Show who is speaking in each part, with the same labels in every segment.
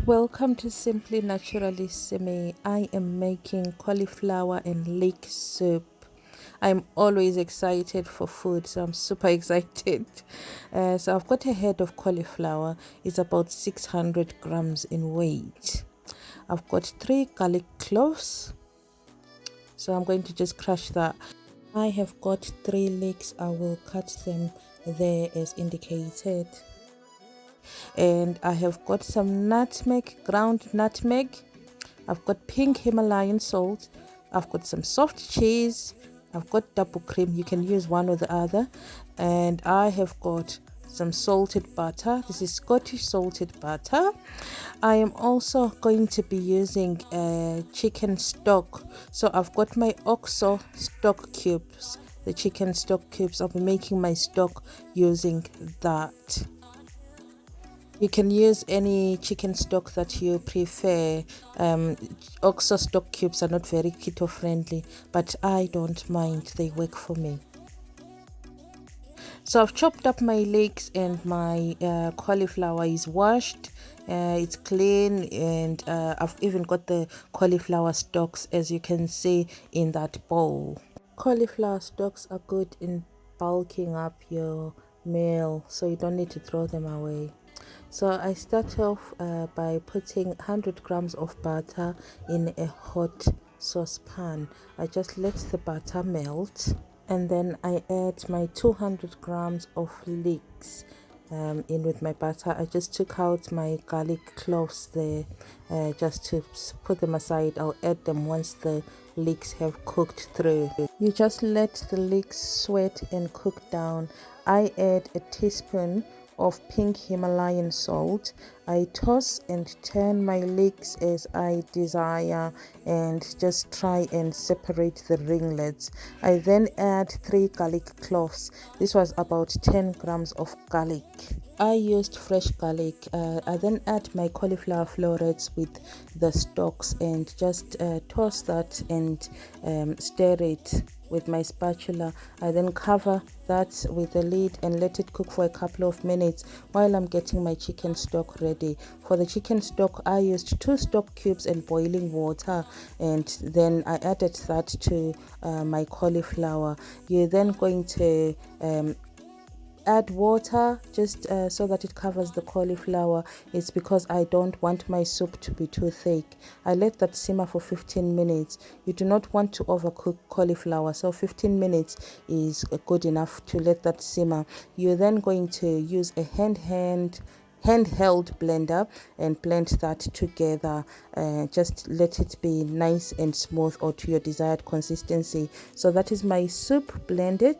Speaker 1: Welcome to Simply Naturally Simi. I am making cauliflower and leek soup. I'm always excited for food, so I'm super excited. So I've got a head of cauliflower. It's about 600 grams in weight. I've got 3 garlic cloves, so I'm going to just crush that. I have got 3 leeks. I will cut them there as indicated. And I have got some nutmeg, ground nutmeg. I've got pink Himalayan salt. I've got some soft cheese. I've got double cream. You can use one or the other. And I have got some salted butter. This is Scottish salted butter. I am also going to be using chicken stock. So I've got my OXO stock cubes. The chicken stock cubes. I'll be making my stock using that. You can use any chicken stock that you prefer. OXO stock cubes are not very keto friendly, but I don't mind. They work for me. So I've chopped up my leeks and my cauliflower is washed. It's clean, and I've even got the cauliflower stalks, as you can see in that bowl. Cauliflower stalks are good in bulking up your meal, so you don't need to throw them away. So I start off by putting 100 grams of butter in a hot saucepan. I just let the butter melt, and then I add my 200 grams of leeks in with my butter. I just took out my garlic cloves there just to put them aside. I'll add them once the leeks have cooked through. You just let the leeks sweat and cook down. I add a teaspoon of pink Himalayan salt. I toss and turn my leeks as I desire and just try and separate the ringlets. I then add 3 garlic cloves. This was about 10 grams of garlic. I used fresh garlic. I then add my cauliflower florets with the stalks and just toss that and stir it with my spatula. I then cover that with a lid and let it cook for a couple of minutes while I'm getting my chicken stock ready. For the chicken stock, I used 2 stock cubes and boiling water, and then I added that to my cauliflower. You're then going to add water just so that it covers the cauliflower. It's because I don't want my soup to be too thick. I let that simmer for 15 minutes. You do not want to overcook cauliflower, so 15 minutes is good enough to let that simmer. You're then going to use a handheld blender and blend that together. Just let it be nice and smooth, or to your desired consistency. So that is my soup blended,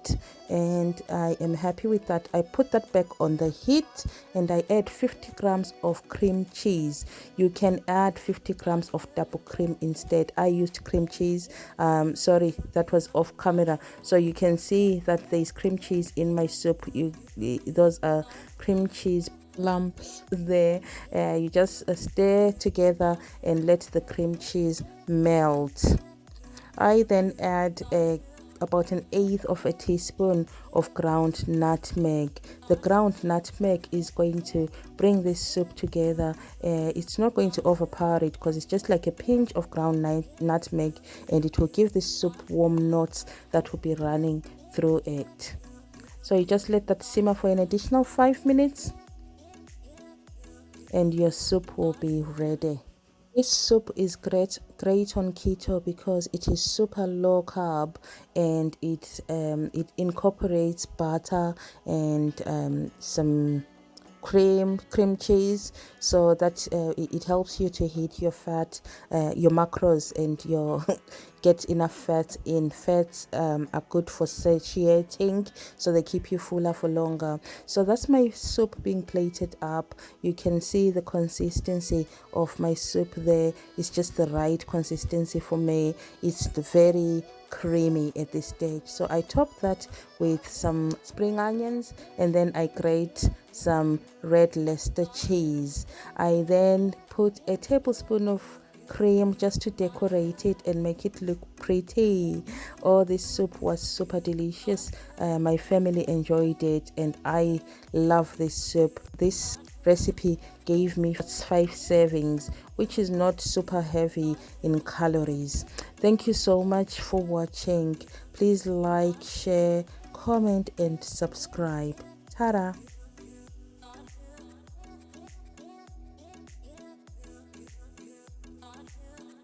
Speaker 1: and I am happy with that. I put that back on the heat, and I add 50 grams of cream cheese. You can add 50 grams of double cream instead. I used cream cheese. Sorry, that was off camera, so you can see that there is cream cheese in my soup. Those are cream cheese lumps there. You just stir together and let the cream cheese melt. I then add about 1/8 of a teaspoon of ground nutmeg. The ground nutmeg is going to bring this soup together. It's not going to overpower it, because it's just like a pinch of ground nutmeg, and it will give this soup warm notes that will be running through it. So you just let that simmer for an additional 5 minutes, and your soup will be ready. This soup is great on keto because it is super low carb, and it incorporates butter and some cream cheese, so that it helps you to hit your fat, your macros, and your get enough fat in. Fats are good for satiating, so they keep you fuller for longer. So that's my soup being plated up. You can see the consistency of my soup there. It's just the right consistency for me. It's very creamy at this stage. So I top that with some spring onions, and then I grate some red Leicester cheese. I then put a tablespoon of cream just to decorate it and make it look pretty. Oh, this soup was super delicious. My family enjoyed it, and I love this soup. This recipe gave me 5 servings, which is not super heavy in calories. Thank you so much for watching. Please like, share, comment and subscribe. Ta-da!